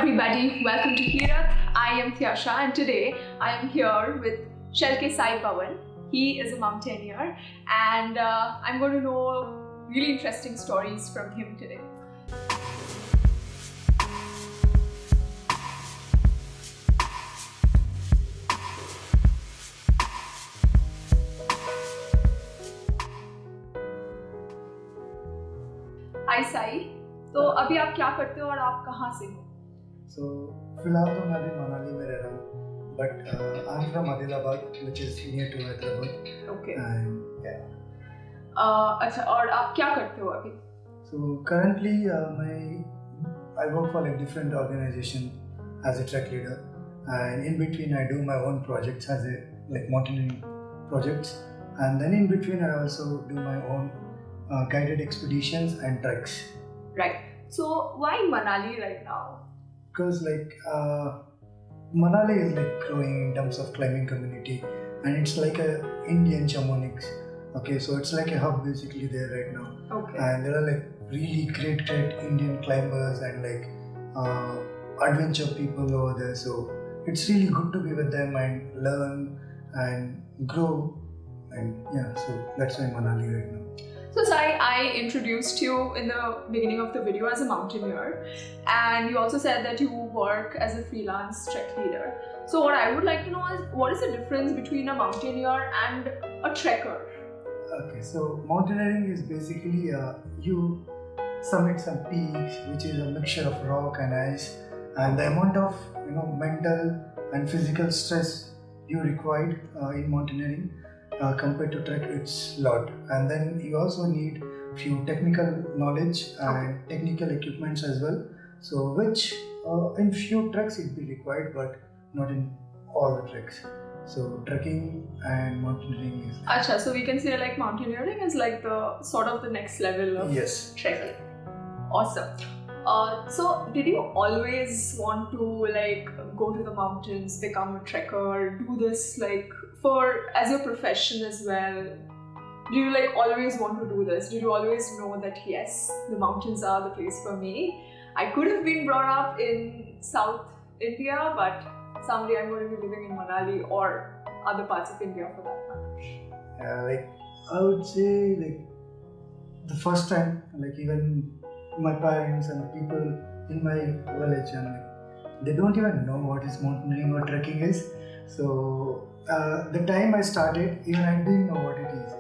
everybody, welcome to Hirat. I am Thyasha and today I am here with Shelke Sai Pawan. He is a mountaineer and I'm going to know really interesting stories from him today. Hi Sai, तो अभी आप क्या करते हो और आप कहाँ से हो? So फिलहाल तो मैं अभी मनाली में रह रहा हूँ, but I'm from Adilabad, which is near to Hyderabad. Okay. And yeah. अच्छा, और आप क्या करते हो अभी? So currently I work for like different organization as a track leader, and in between I do my own projects as a like mountaineering projects, and then in between I also do my own guided expeditions and treks. Right. So why Manali right now? Because like Manali is like growing in terms of climbing community, and it's like a Indian Chamonix. Okay, so it's like a hub basically there right now. Okay. And there are like really great Indian climbers and like adventure people over there. So it's really good to be with them and learn and grow. And yeah, so that's why Manali right now. So Sai, I introduced you in the beginning of the video as a mountaineer, and you also said that you work as a freelance trek leader. So what I would like to know is, what is the difference between a mountaineer and a trekker? Okay, so mountaineering is basically you summit some peaks, which is a mixture of rock and ice, and the amount of mental and physical stress you require in mountaineering compared to trek, it's lot. And then you also need few technical knowledge and technical equipments as well. So which in few treks it be required, but not in all the treks. So trekking and mountaineering is like... Acha, so we can say like mountaineering is like the sort of the next level of trekking. Awesome. So did you always want to like go to the mountains, become a trekker, do this like for as your profession as well? Do you like always want to do this? Did you always know that yes, the mountains are the place for me? I could have been brought up in South India, but someday I'm going to be living in Manali or other parts of India for that matter. Yeah, like I would say like the first time, like even my parents and people in my village, and like, they don't even know what is mountaineering or trekking is. So the time I started, even I didn't know what it is.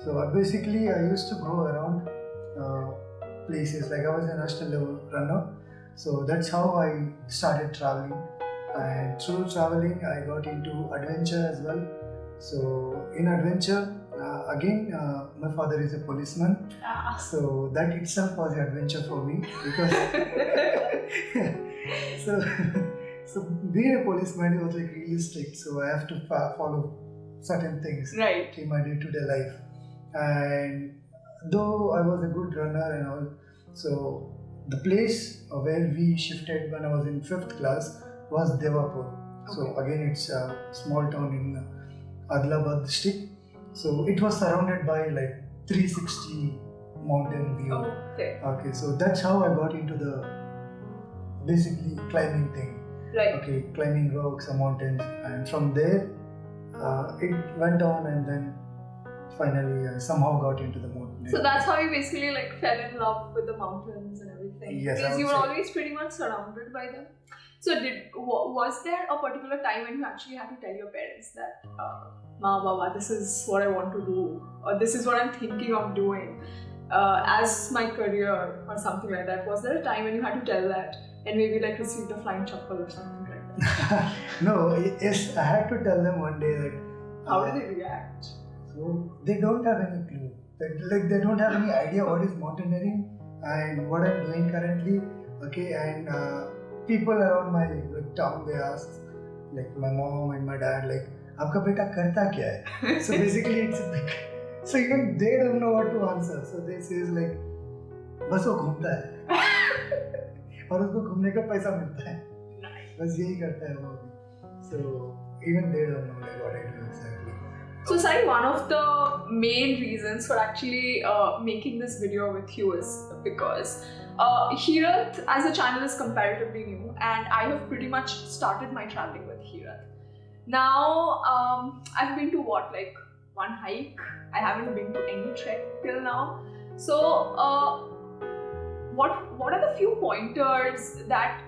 So basically I used to go around places, like I was a national level runner. So that's how I started traveling. And through traveling, I got into adventure as well. So in adventure, again, my father is a policeman. So that itself was an adventure for me because so being a policeman was like really strict. So I have to follow certain things in my day-to-day life. And though I was a good runner and all, so the place where we shifted when I was in 5th class was Devapur. So again, it's a small town in Adilabad district. So it was surrounded by like 360 mountain view. Okay, so that's how I got into the basically climbing thing. Okay, climbing rocks and mountains, and from there it went on, and then finally I somehow got into the mountain. So that's how you basically like fell in love with the mountains and everything. Yes, because you were always pretty much surrounded by them. So was there a particular time when you actually had to tell your parents that Ma Baba, this is what I want to do, or this is what I'm thinking of doing as my career or something like that? Was there a time when you had to tell that and maybe like received a flying chappal or something like that? No, yes, I had to tell them one day that. How did they react? So they don't have any clue. They don't have any idea what is mountaineering and what I'm doing currently. Okay, and people around my town, they ask, like my mom and my dad, like, "Aapka beta karta kya hai?" So basically, it's a big. So even they don't know what to answer. So they say like, "बस वो घूमता है और उसको घूमने का पैसा मिलता है, बस यही करता है वो." So even they don't know like what I do exactly. So Sai, one of the main reasons for actually making this video with you is because Heerath as a channel is comparatively new, and I have pretty much started my traveling with Heerath. Now, I've been to one hike. I haven't been to any trek till now. So, what are the few pointers that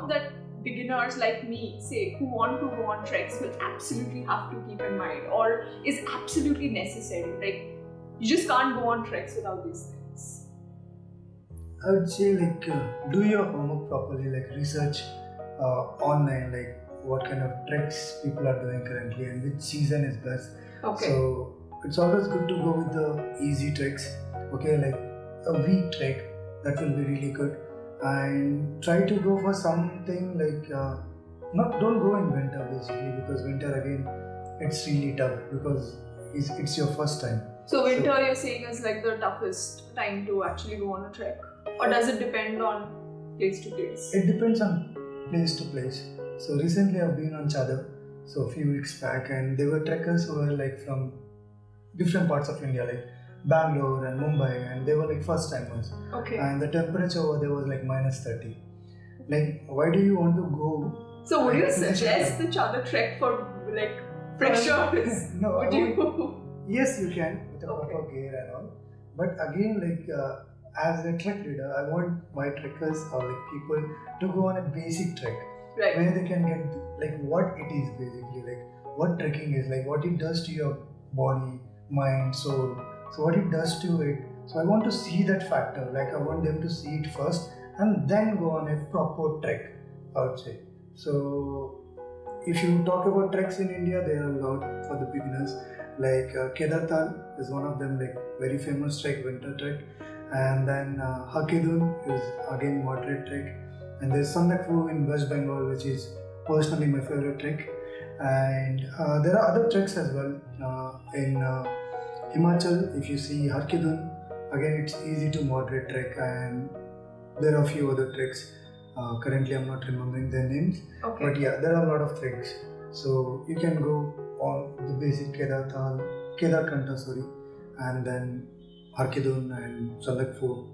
that beginners like me, say, who want to go on treks will absolutely have to keep in mind, or is absolutely necessary? Like, you just can't go on treks without these things. I would say do your homework properly, research online, what kind of treks people are doing currently and which season is best. Okay. So it's always good to go with the easy treks. Okay, a week trek, that will be really good. And try to go for something don't go in winter basically, because winter again it's really tough because it's your first time. So winter you're saying is the toughest time to actually go on a trek, or does it depend on place to place? It depends on place to place. So recently I've been on Chadar, so a few weeks back, and there were trekkers who were from different parts of India, Bangalore and Mumbai, and they were first timers. Okay. And the temperature over there was minus 30. Why do you want to go? So would you suggest the Chadar trek for freshers? No. Would you? Yes, you can with the proper gear and all. But again, as a trek leader, I want my trekkers or people to go on a basic trek, right, where they can get what it is basically, what trekking is, what it does to your body, mind, soul. So what it does to it. So I want to see that factor. I want them to see it first and then go on a proper trek, I would say. So if you talk about treks in India, there are a lot for the beginners. Kedartal is one of them, very famous trek, winter trek. And then Hakidun is again moderate trek. And there's Sandakpur in West Bengal, which is personally my favorite trek. And there are other treks as well in Himachal. If you see Hakidun, again it's easy to moderate trek, and there are a few other treks. Currently I'm not remembering their names, but yeah, there are a lot of treks. So you can go on the basic Kedarkanta, and then Hakidun and Sandakpur.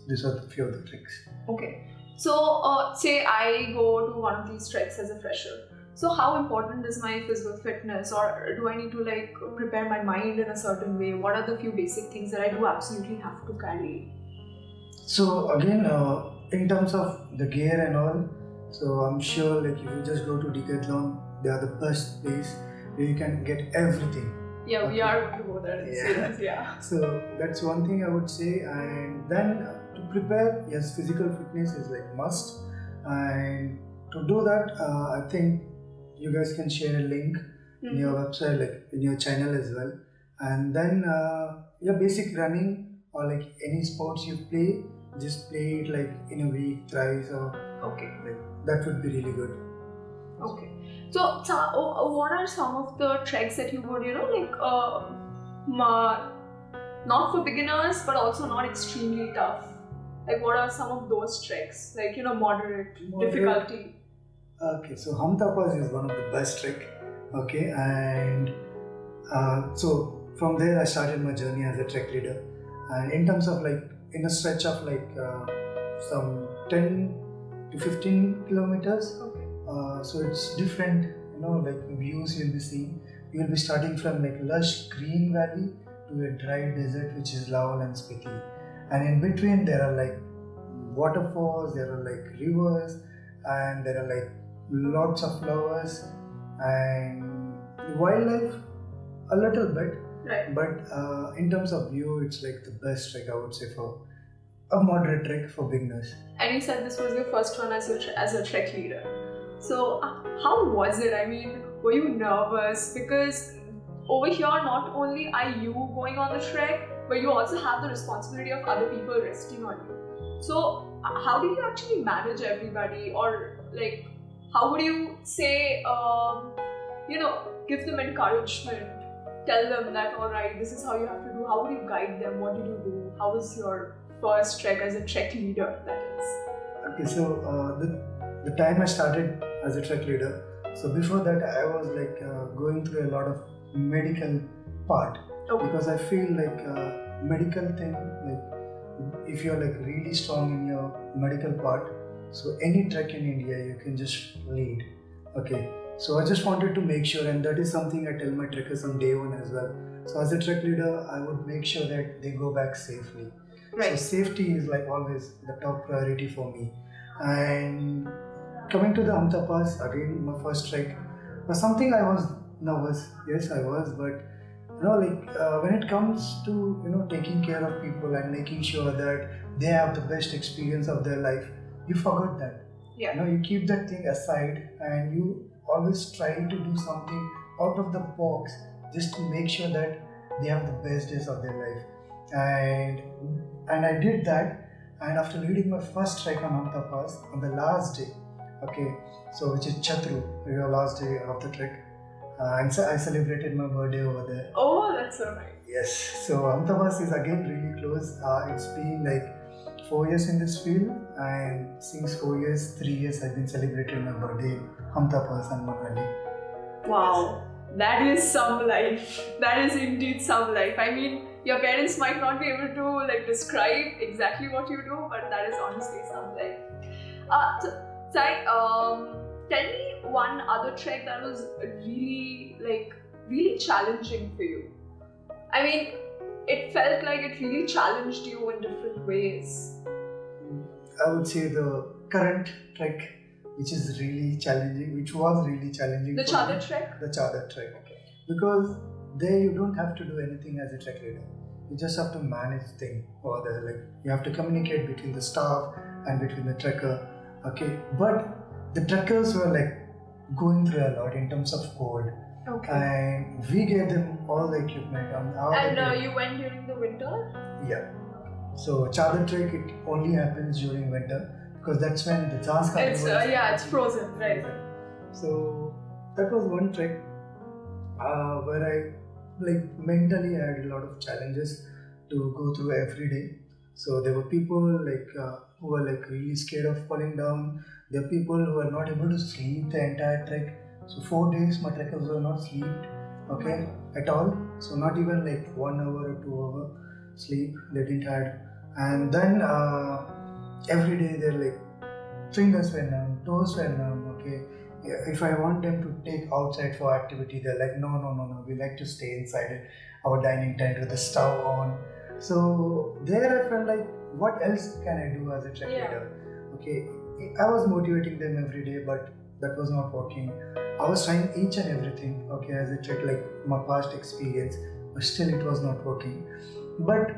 These are the few of the treks. Okay. So say I go to one of these treks as a fresher. So how important is my physical fitness, or do I need to prepare my mind in a certain way? What are the few basic things that I do absolutely have to carry? So again, in terms of the gear and all, so I'm sure if you just go to Decathlon, they are the best place where you can get everything. Yeah, we are going to go there. Yeah. So that's one thing I would say. And then to prepare, yes, physical fitness is must. And to do that, I think you guys can share a link in your website, in your channel as well. And then basic running or any sports you play, just play it in a week, thrice, or that would be really good. Okay. So what are some of the treks that you would, not for beginners, but also not extremely tough? What are some of those treks? Moderate difficulty? Okay, so Hamtapas is one of the best trek. Okay, and so from there I started my journey as a trek leader. And in terms of in a stretch of some 10 to 15 kilometers. Okay. So it's different, views you'll be seeing. You'll be starting from lush green valley to a dry desert, which is Laol and Spiti. And in between there are waterfalls, there are rivers, and there are lots of flowers and wildlife a little bit. Right. But in terms of view, it's the best trek, I would say, for a moderate trek for beginners. And you said this was your first one as a trek leader. So how was it? I mean, were you nervous? Because over here, not only are you going on the trek, but you also have the responsibility of other people resting on you. So how do you actually manage everybody, or how would you say, give them encouragement, tell them that, all right, this is how you have to do. How would you guide them? What did you do? How was your first trek as a trek leader, that is? Okay, so the time I started as a trek leader, so before that I was going through a lot of medical part. Because I feel like medical thing, like if you're like really strong in your medical part, so any trek in India you can just lead. Okay, so I just wanted to make sure, and that is something I tell my trekkers on day one as well. So as a trek leader, I would make sure that they go back safely. So safety is like always the top priority for me. And coming to the Amta Pass, again my first trek was something I was nervous. Yes, I was, but when it comes to taking care of people and making sure that they have the best experience of their life, you forgot that. You keep that thing aside and you always try to do something out of the box just to make sure that they have the best days of their life. And I did that, and after leading my first trek on Amta Pass on the last day, so which is Chatru, the last day of the trek, and so I celebrated my birthday over there. Oh, that's so nice. Yes, so Amta Pass is again really close. It's been like 4 years in this field, and since 4 years, 3 years I've been celebrating my birthday in Amta Pass and Manali. Wow. That is some life. That is indeed some life. I mean, your parents might not be able to describe exactly what you do, but that is honestly some life. So, Sai, tell me one other trek that was really challenging for you. I mean, it felt like it really challenged you in different ways. I would say the current trek, which was really challenging. The Chadar trek? The Chadar trek. Okay. Because there you don't have to do anything as a trek leader. You just have to manage things over there. Like you have to communicate between the staff and between the trekker. Okay. But the trekkers were going through a lot in terms of cold. Okay. And we gave them all the equipment. And you went during the winter? Yeah. So Chadar trek, it only happens during winter. Because that's when the zanskar it's frozen, right? So that was one trek where I mentally had a lot of challenges to go through every day. So there were people who were really scared of falling down. There were people who were not able to sleep the entire trek. So 4 days my trekkers were not slept, at all. So not even 1 hour or 2 hour sleep they didn't have. And then every day they're fingers were numb, toes were numb, If I want them to take outside for activity, they're like, no, we like to stay inside our dining tent with the stove on. So there I felt like, what else can I do as a trek leader? I was motivating them every day, but that was not working. I was trying each and everything, as a trek, my past experience, but still it was not working. But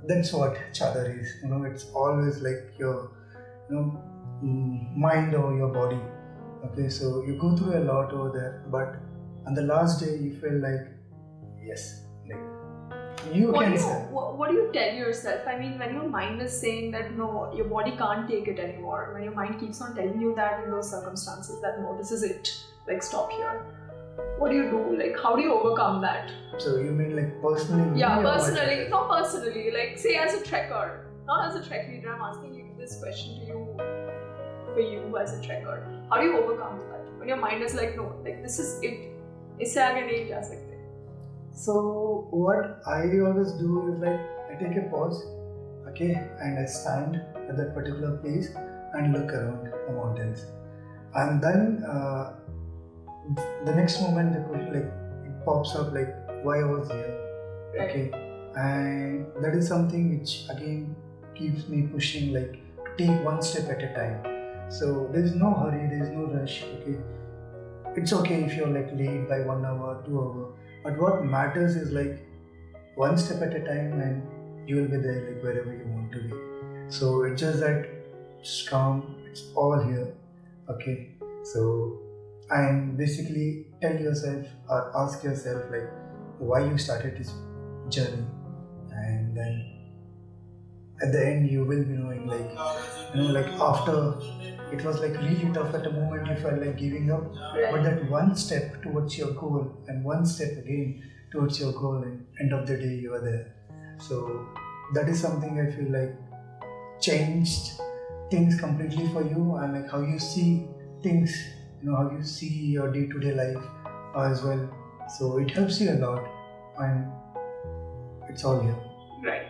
that's what Chadar is, it's always your, mind over your body. So you go through a lot over there, but on the last day you feel yes, what do you tell yourself? I mean, when your mind is saying that no, your body can't take it anymore, when your mind keeps on telling you that in those circumstances that no, this is it, stop here. What do you do? How do you overcome that? So you mean personally? Yeah, personally. Not personally. Say as a trekker, not as a trek leader. I'm asking you this question to you, for you as a trekker. How do you overcome that? When your mind is no, this is it. Isse aage nahi ja sakte. So what I always do is I take a pause, and I stand at that particular place and look around the mountains. And then the next moment the question it pops up why I was here, and that is something which again keeps me pushing to take one step at a time. So there is no hurry, there is no rush. It's okay if you're late by 1 hour, 2 hours, but what matters is one step at a time, and you will be there wherever you want to be. So it's just that just calm, it's all here. So and basically tell yourself or ask yourself why you started this journey, and then at the end you will be knowing after it was really tough at the moment, you felt giving up, but that one step towards your goal and one step again towards your goal, and end of the day you are there. So that is something I feel changed things completely for you, and how you see things, how you see your day-to-day life as well. So it helps you a lot. and it's all here. Right.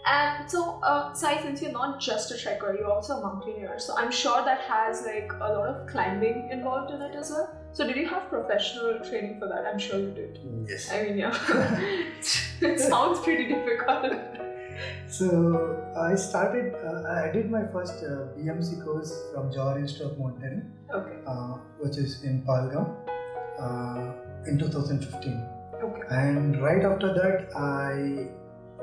And so, Sai, since you're not just a trekker, you're also a mountaineer. So I'm sure that has like a lot of climbing involved in it as well. So did you have professional training for that? I'm sure you did. Yes. I mean, yeah. It sounds pretty difficult. So I started, I did my first BMC course from Johor Institute of Mountaineering, okay. Which is in Palgam in 2015. Okay. And right after that, I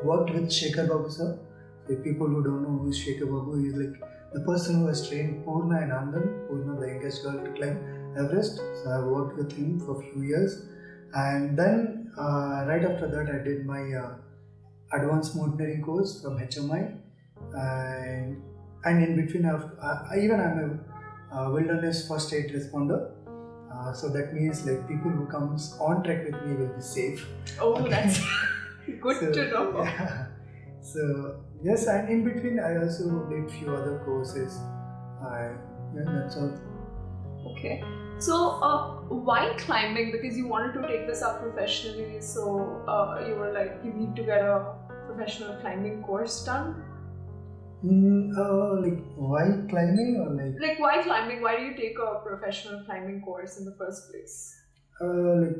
worked with Shekhar Babu sir. So people who don't know who is Shekhar Babu, he is like the person who has trained Purna and Andan, Purna the youngest girl to climb Everest. So I worked with him for a few years. And then right after that, I did my advanced mountaineering course from HMI, and in between even I'm a wilderness first aid responder, so that means like people who comes on trek with me will be safe. Oh, okay. That's good to know. Yeah. So yes, and in between I also did few other courses. That's all. Okay. So, why climbing? Because you wanted to take this up professionally, so you were like, you need to get a professional climbing course done? Like, why climbing or like? Like, why climbing? Why do you take a professional climbing course in the first place? Like,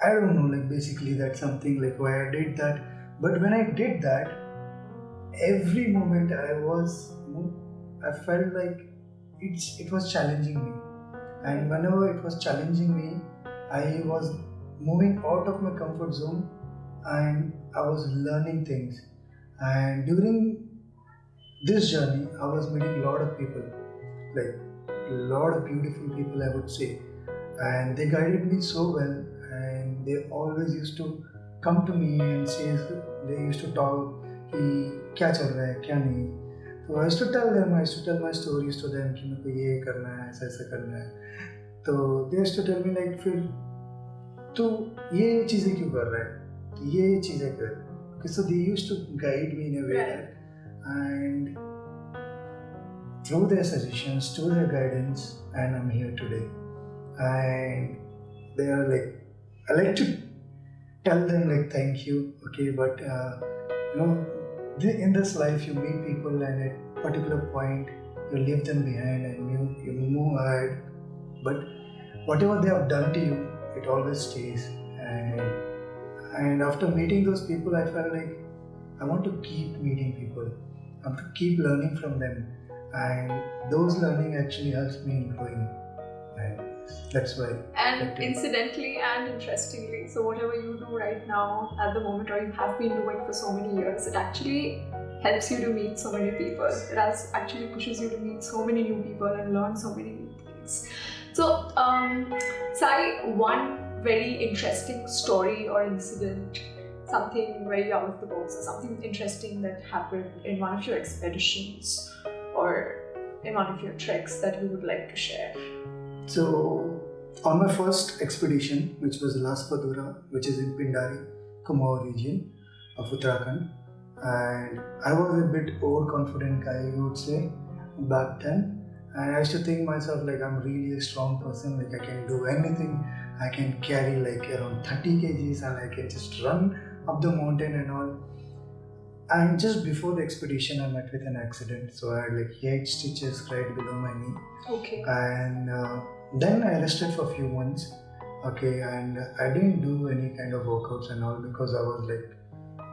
I don't know, like basically that's something like why I did that. But when I did that, every moment I was, I felt like it was challenging me. And whenever it was challenging me, I was moving out of my comfort zone and I was learning things. And during this journey, I was meeting a lot of people, like a lot of beautiful people, I would say. And they guided me so well, and they always used to come to me and say, they used to talk, kya chal raha hai, kya nahi. So I used to tell my stories to them, कि मेरे को ये करना है, ऐसा करना है. तो they used to tell me like, फिर तू ये चीजें क्यों कर रहा है, तो ये चीजें कर. So they used to guide me in a way that, and through their suggestions, through their guidance, and I'm here today. And they are like, I like to tell them like thank you, okay, but in this life you meet people and at a particular point you leave them behind and you move ahead, but whatever they have done to you, it always stays. And after meeting those people, I felt like I want to keep meeting people. I want to keep learning from them, and those learning actually helps me in growing. And that's why. And incidentally and interestingly, so whatever you do right now at the moment, or you have been doing for so many years, it actually helps you to meet so many people. It actually pushes you to meet so many new people and learn so many new things. So, Sai, one very interesting story or incident, something very out of the box, or something interesting that happened in one of your expeditions or in one of your treks that you would like to share? So, on my first expedition, which was Laspadura, which is in Pindari, Kumaon region of Uttarakhand, and I was a bit overconfident guy, you would say, back then. And I used to think myself like I'm really a strong person, like I can do anything. I can carry like around 30 kgs and I can just run up the mountain and all. And just before the expedition, I met with an accident. So I had like 8 stitches right below my knee. Okay. And then I rested for a few months. Okay, and I didn't do any kind of workouts and all because I was like,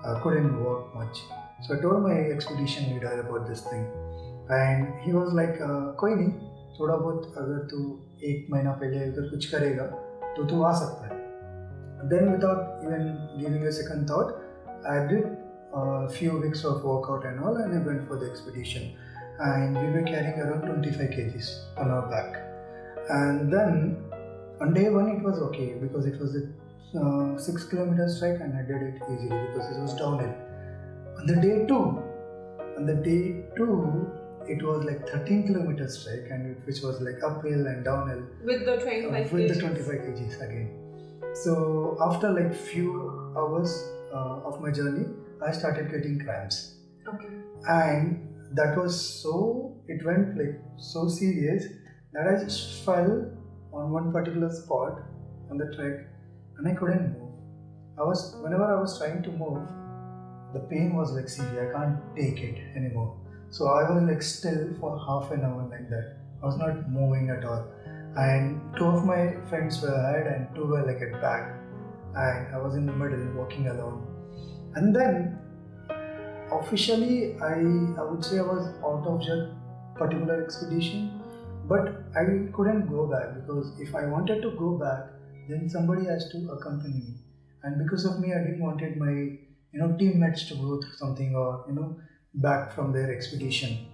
I couldn't walk much. So I told my expedition leader about this thing. And he was like, कोई नहीं, थोड़ा बहुत अगर तू 1 महीना पहले अगर कुछ करेगा तो तू आ सकता है. Then without even giving a second thought, I did a few weeks of workout and all, and I went for the expedition. And we were carrying around 25 kgs on our back. And then on day 1 it was okay because it was a 6 kilometers trek and I did it easily because it was downhill. On the day 2, it was like 13 kilometers trek and which was like uphill and downhill. With the 25 kgs? With the 25 kgs again. So after like few hours of my journey, I started getting cramps. Okay. And that was it went like so serious that I just fell on one particular spot on the trek and I couldn't move. whenever I was trying to move, the pain was like severe. I can't take it anymore. So I was like still for half an hour like that. I was not moving at all. And two of my friends were ahead and two were like at back. And I was in the middle walking alone. And then officially I would say I was out of that particular expedition, but I couldn't go back because if I wanted to go back, then somebody has to accompany me. And because of me, I didn't wanted my teammates to go through something or back from their expedition.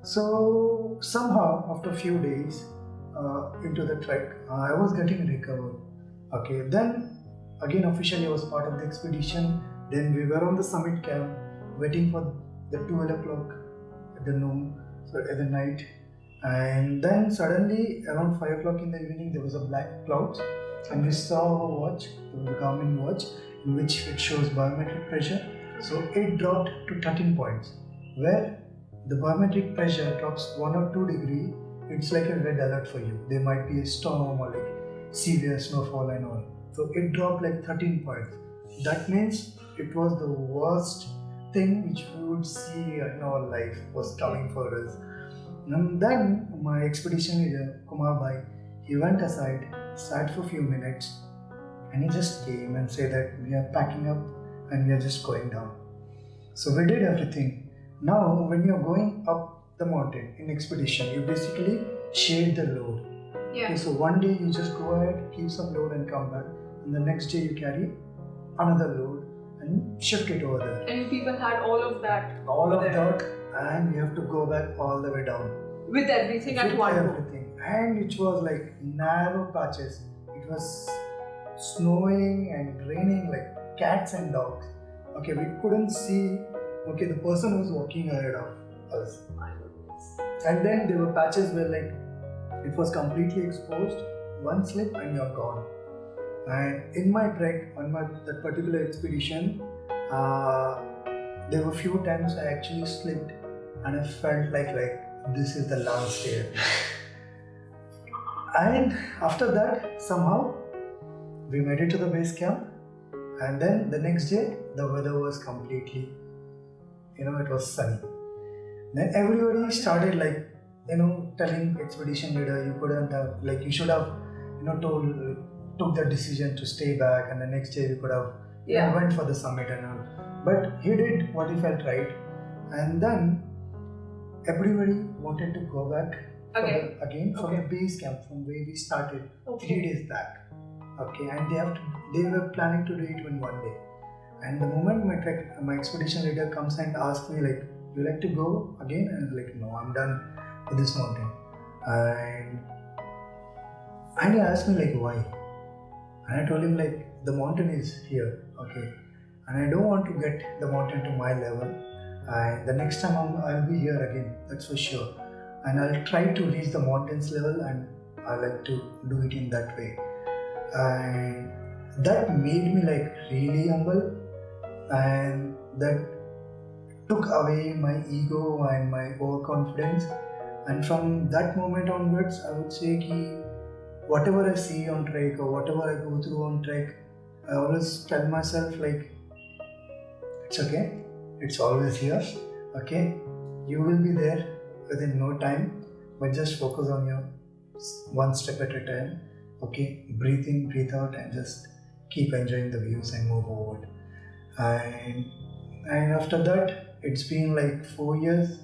So somehow after a few days into the trek, I was getting recovered. Okay, then again officially I was part of the expedition. Then we were on the summit camp waiting for the 12 o'clock at the noon, so at the night. And then suddenly around 5 o'clock in the evening there was a black cloud and we saw a watch, the Garmin watch, in which it shows barometric pressure. So it dropped to 13 points. Where the barometric pressure drops 1 or 2 degrees, it's like a red alert for you. There might be a storm or like severe snowfall and all. So it dropped like 13 points. That means it was the worst thing which we would see in our life was coming for us. And then my expedition leader, Kumar Bhai, he went aside, sat for a few minutes, and he just came and said that we are packing up and we are just going down. So we did everything. Now when you are going up the mountain in expedition, you basically share the load. Yeah. Okay, so one day you just go ahead, keep some load and come back, and the next day you carry another load and shift it over there. And people had all of that. All of that, and you have to go back all the way down. With everything at one go. Everything. And it was like narrow patches. It was snowing and raining like cats and dogs. Okay, we couldn't see. Okay, the person was walking ahead of us. And then there were patches where like it was completely exposed. One slip and you're gone. And in my trek on that particular expedition, there were few times I actually slipped and I felt like this is the last day. And after that, somehow we made it to the base camp, and then the next day the weather was completely, it was sunny. Then everybody started telling expedition leader, you couldn't have, you should have, took the decision to stay back, and the next day we could have went for the summit and all. But he did what he felt right, and then everybody wanted to go back from the base camp from where we started 3 days back. Okay, and they were planning to do it in one day. And the moment my expedition leader comes and asks me you like to go again? And I was like, no, I'm done with this mountain. And he asked me why? And I told him the mountain is here, okay, and I don't want to get the mountain to my level. And the next time I'll be here again, that's for sure. And I'll try to reach the mountain's level, and I like to do it in that way. And that made me really humble, and that took away my ego and my overconfidence. And from that moment onwards, I would say whatever I see on trek or whatever I go through on trek, I always tell myself it's okay, it's always here, okay, you will be there within no time, but just focus on your one step at a time, okay, breathe in, breathe out, and just keep enjoying the views and move forward. And after that, it's been 5 years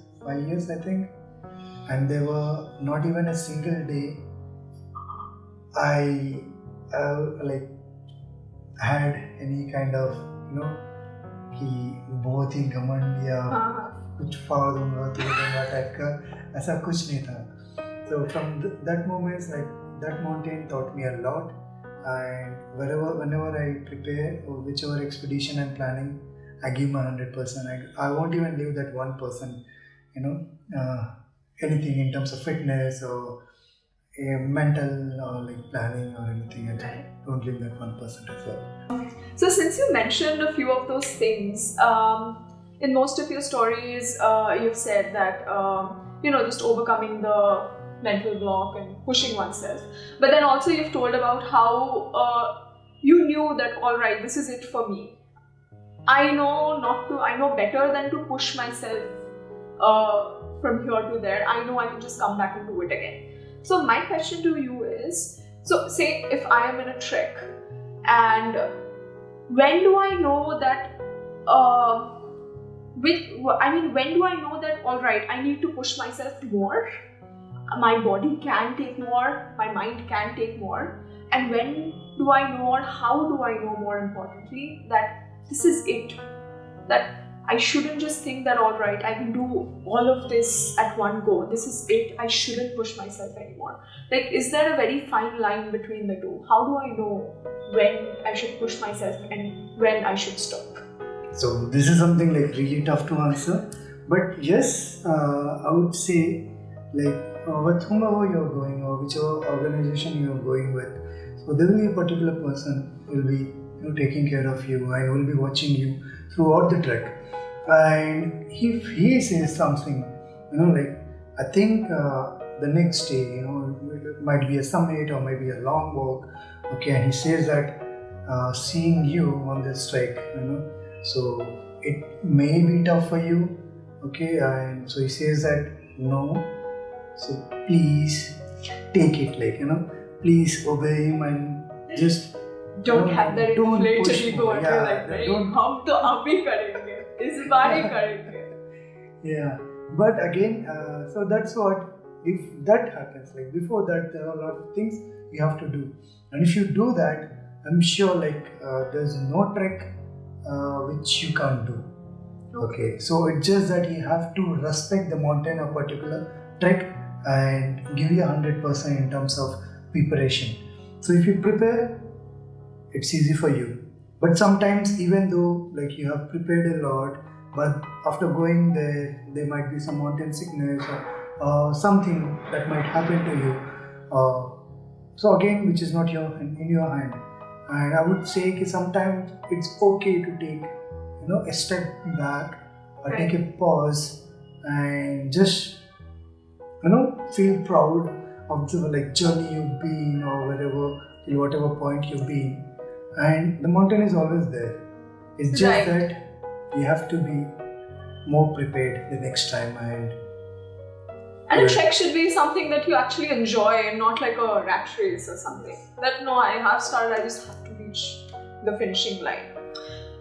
I think, and there were not even a single day I had any kind of कि बहुत ही घमंड या कुछ फाड़ दूंगा तो दूंगा type का ऐसा कुछ नहीं था. So from that moment, that mountain taught me a lot, and whenever I prepare or whichever expedition I'm planning, I give my 100%. I won't even leave that 1%, anything in terms of fitness or mental or planning or anything. I don't leave that 1% as well. So since you mentioned a few of those things, in most of your stories, you've said that just overcoming the mental block and pushing oneself. But then also you've told about how you knew that, all right, this is it for me. I know better than to push myself from here to there. I know I can just come back and do it again. So my question to you is, so say if I am in a trek, and when do I know that, when do I know that, all right, I need to push myself more, my body can take more, my mind can take more, and when do I know, or how do I know, more importantly, that this is it, that I shouldn't just think that, all right, I can do all of this at one go, this is it, I shouldn't push myself anymore. Like, is there a very fine line between the two? How do I know when I should push myself and when I should stop? So this is something like really tough to answer, but yes, I would say, like, with whomever you're going or whichever organization you're going with, so there will be a particular person who will be taking care of you and will be watching you throughout the trek. And if he says something, like, I think the next day, it might be a summit or maybe a long walk, okay, and he says that seeing you on this trek, so it may be tough for you, okay, and so he says that no, so please take it, like, please obey him and just don't have that inflated ego until like, हम तो आप ही करेंगे, इस बार ही करेंगे. Yeah, but again, so that's what, if that happens, like before that, there are a lot of things you have to do, and if you do that, I'm sure like there's no trek which you can't do. Okay, so it's just that you have to respect the mountain or particular trek and give you 100% in terms of preparation. So if you prepare, it's easy for you. But sometimes, even though like you have prepared a lot, but after going there might be some mountain sickness or something that might happen to you. So again, which is not in your hand. And I would say that sometimes it's okay to take a step back or take a pause and just feel proud of the like journey you've been or whatever point you've been. And the mountain is always there. It's just that you have to be more prepared the next time. And a trek should be something that you actually enjoy and not like a rat race or something. That no, I have started, I just have to reach the finishing line.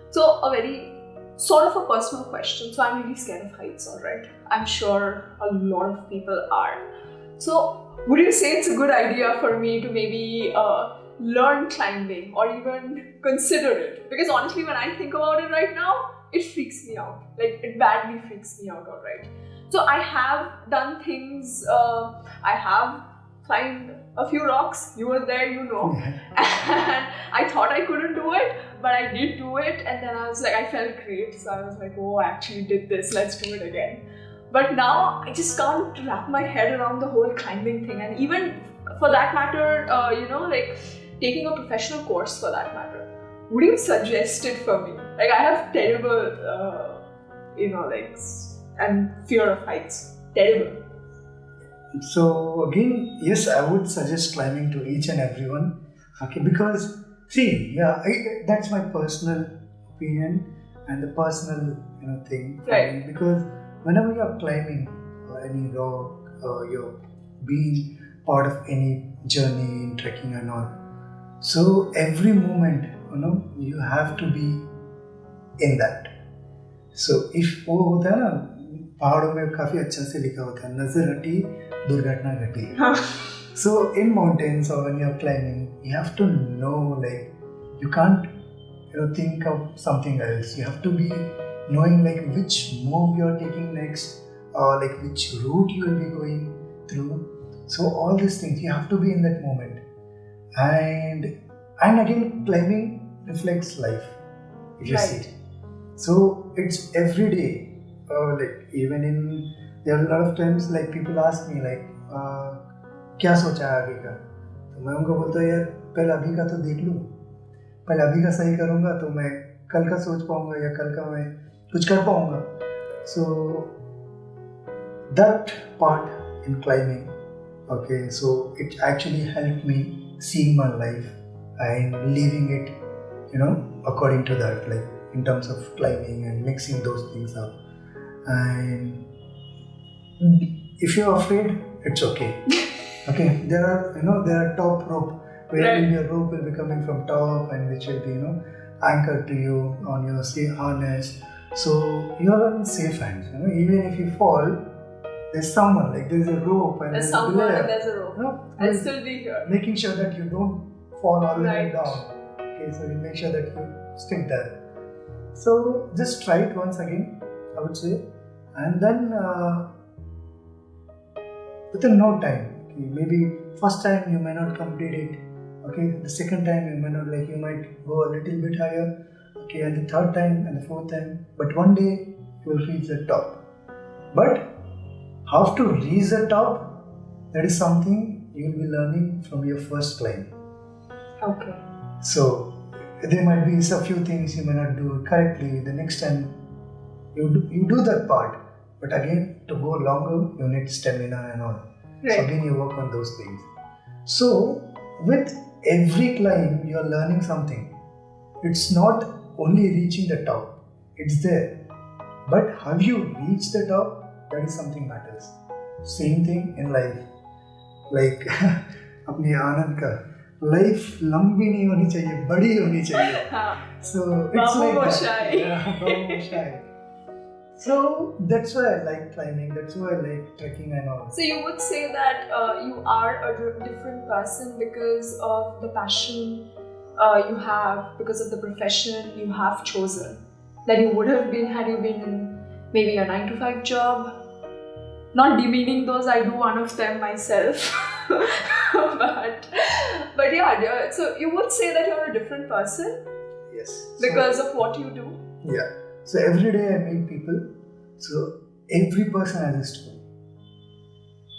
So a very sort of a personal question. So I'm really scared of heights, alright? I'm sure a lot of people are. So would you say it's a good idea for me to maybe learn climbing or even consider it? Because honestly, when I think about it right now, it freaks me out. Like, it badly freaks me out, alright? So I have done things, I have climbed a few rocks, you were there, and I thought I couldn't do it, but I did do it, and then I was like, I felt great, so I was like, oh, I actually did this, let's do it again. But now, I just can't wrap my head around the whole climbing thing, and even for that matter, like taking a professional course for that matter. Would you suggest it for me? Like, I have terrible, and fear of heights. Terrible. So again, yes, I would suggest climbing to each and everyone. Okay, because that's my personal opinion and the personal thing. Right. Because whenever you are climbing any rock, you're being part of any journey in trekking and all. So every moment, you have to be in that. So if वो होता है ना, पहाड़ों में काफी अच्छा से लिखा होता है, नजर हटी दुर्घटना घटी. So in mountains or when you're climbing, you have to know, like, you can't think of something else. You have to be knowing like which move you're taking next or like which route you will be going through. So all these things, you have to be in that moment. And again, climbing reflects life, if you see. So it's every day. Like even there are a lot of times like people ask me like, क्या सोचा है आगे का? तो मैं उनको बोलता हूँ यार पहले अभी का तो देख लूँ. पहले अभी का सही करूँगा तो मैं कल का सोच पाऊँगा या कल का मैं कुछ कर पाऊँगा. So that part in climbing, okay, so it actually helped me seeing my life and leaving it, according to that, like in terms of climbing and mixing those things up. And if you're afraid, it's okay. Okay, there are top rope, where your rope will be coming from top and which will be, anchored to you on your harness. So you are in safe hands. Even if you fall, there's someone, like there's a rope and there's someone and there's a rope. I'll still be here. Making sure that you don't fall all the way down. Okay, so you make sure that you stick there. So just try it once again, I would say, and then within no time. Okay, maybe first time you may not complete it. Okay, the second time you may not, you might go a little bit higher. Okay, and the third time and the fourth time. But one day you will reach the top. But how to reach the top, that is something you will be learning from your first climb. Okay. So there might be a few things you may not do correctly. The next time you do that part. But again, to go longer, you need stamina and all. Right. So again, you work on those things. So with every climb, you are learning something. It's not only reaching the top. It's there. But have you reached the top? That is something matters. Same thing in life. Like अपने आनंद का life लंबी नहीं होनी चाहिए, बड़ी होनी चाहिए. So it's like that. So that's why I like climbing. That's why I like trekking and all. So you would say that you are a different person because of the passion you have, because of the profession you have chosen, that you would have been had you been in maybe a 9-to-5 job. Not demeaning those, I do one of them myself. but yeah, so you would say that you're a different person? Yes. Because of what you do? Yeah. So every day I meet people. So every person has a story.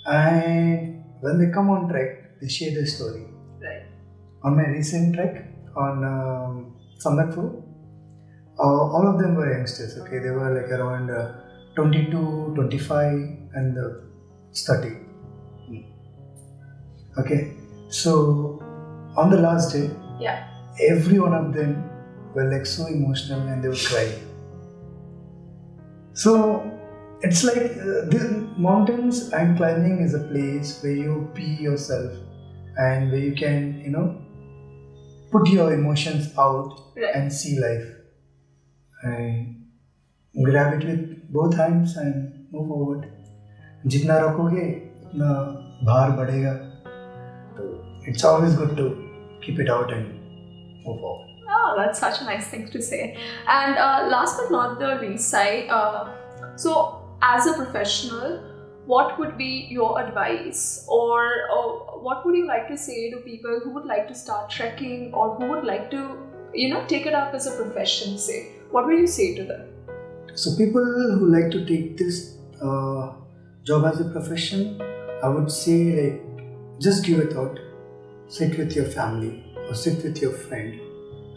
And when they come on trek, they share their story. Right. On my recent trek on Sandakpur, all of them were youngsters. Okay, they were like around 22, 25 and 30. Okay, so on the last day, every one of them were like so emotional and they would cry. So it's like the mountains and climbing is a place where you be yourself and where you can, put your emotions out and see life. And grab it with both hands and move forward. जितना रखोगे उतना भार बढ़ेगा. It's always good to keep it out and move forward. Oh, that's such a nice thing to say. And last but not the least, Sai, so as a professional, what would be your advice or what would you like to say to people who would like to start trekking or who would like to, take it up as a profession, say? What would you say to them? So people who like to take this job as a profession, I would say just give a thought. Sit with your family or sit with your friend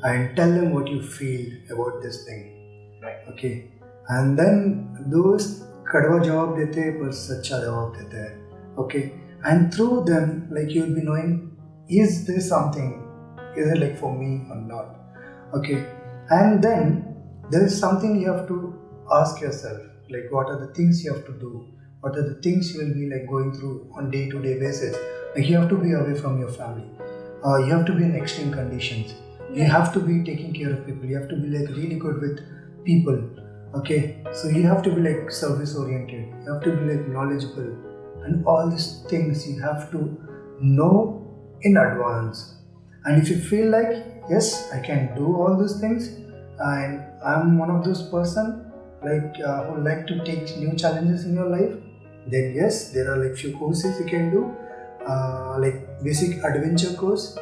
and tell them what you feel about this thing. Right. Okay. And then those kadwa jawab dete par sacha jawab dete hai. Okay. And through them, you'll be knowing, is this something, is it for me or not? Okay. And then there is something you have to ask yourself, what are the things you have to do? What are the things you will be going through on day-to-day basis? You have to be away from your family. You have to be in extreme conditions. You have to be taking care of people. You have to be really good with people. Okay, so you have to be service oriented. You have to be knowledgeable, and all these things you have to know in advance. And if you feel yes, I can do all those things, and I'm one of those person who like to take new challenges in your life, then yes, there are few courses you can do, basic adventure course,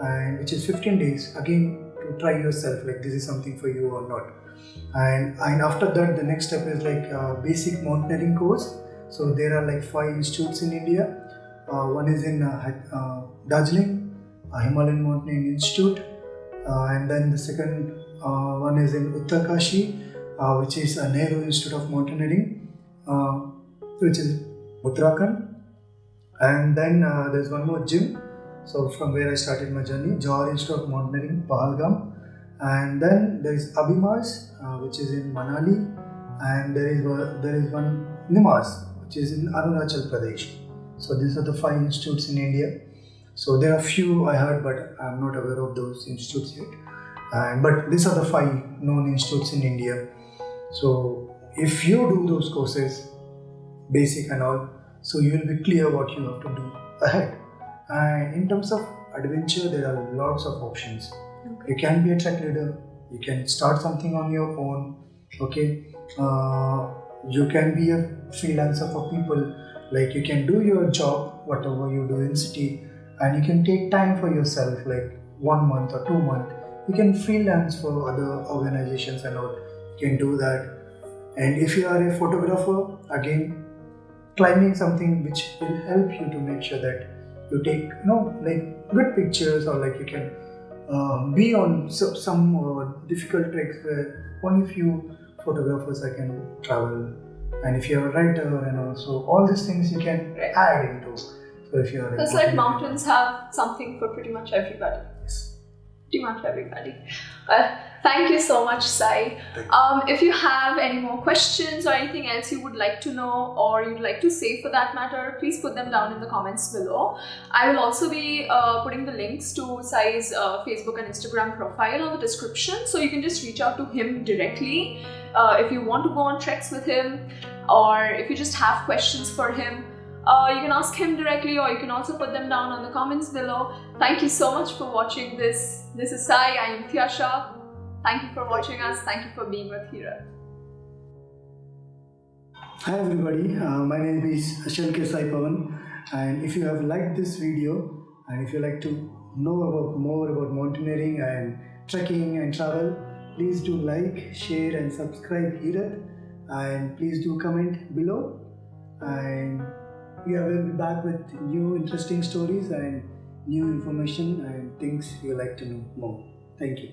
and which is 15 days again to try yourself this is something for you or not. And after that, the next step is basic mountaineering course. So there are 5 institutes in India. One is in Darjeeling, Himalayan Mountaineering Institute, and then the second one is in Uttarkashi, which is a Nehru Institute of Mountaineering, which is Uttarakhand. And then there's one more gym. So from where I started my journey, Johor Institute of Mountaineering, Pahalgam, and then there is Abhimas, which is in Manali, and there is one Nimas, which is in Arunachal Pradesh. So these are the 5 institutes in India. So there are few I heard, but I'm not aware of those institutes yet. But these are the 5 known institutes in India. So if you do those courses, basic and all, so you will be clear what you have to do ahead. And in terms of adventure, there are lots of options. Okay. You can be a trek leader, you can start something on your own, okay. You can be a freelancer for people, like you can do your job, whatever you do in city, and you can take time for yourself, like 1 month or 2 months. You can freelance for other organizations and all, you can do that. And if you are a photographer, again, climbing something which will help you to make sure that you take, like good pictures, or like you can be on some difficult treks where only few photographers can travel. And if you're a writer and also all these things you can add into. So if you're it's like mountains have something for pretty much everybody. Yes. Pretty much everybody. Thank you so much, Sai. If you have any more questions or anything else you would like to know or you'd like to say for that matter, please put them down in the comments below. I will also be putting the links to Sai's Facebook and Instagram profile on the description, so you can just reach out to him directly if you want to go on treks with him, or if you just have questions for him. You can ask him directly, or you can also put them down on the comments below. Thank you so much for watching this. This is Sai, I am Tyasha. Thank you for watching us. Thank you for being with Hira. Hi everybody, my name is Shalke Sai Pawan, and if you have liked this video and if you like to know more about mountaineering and trekking and travel, please do like, share and subscribe here, and please do comment below. And we will be back with new interesting stories and new information and things you like to know more. Thank you.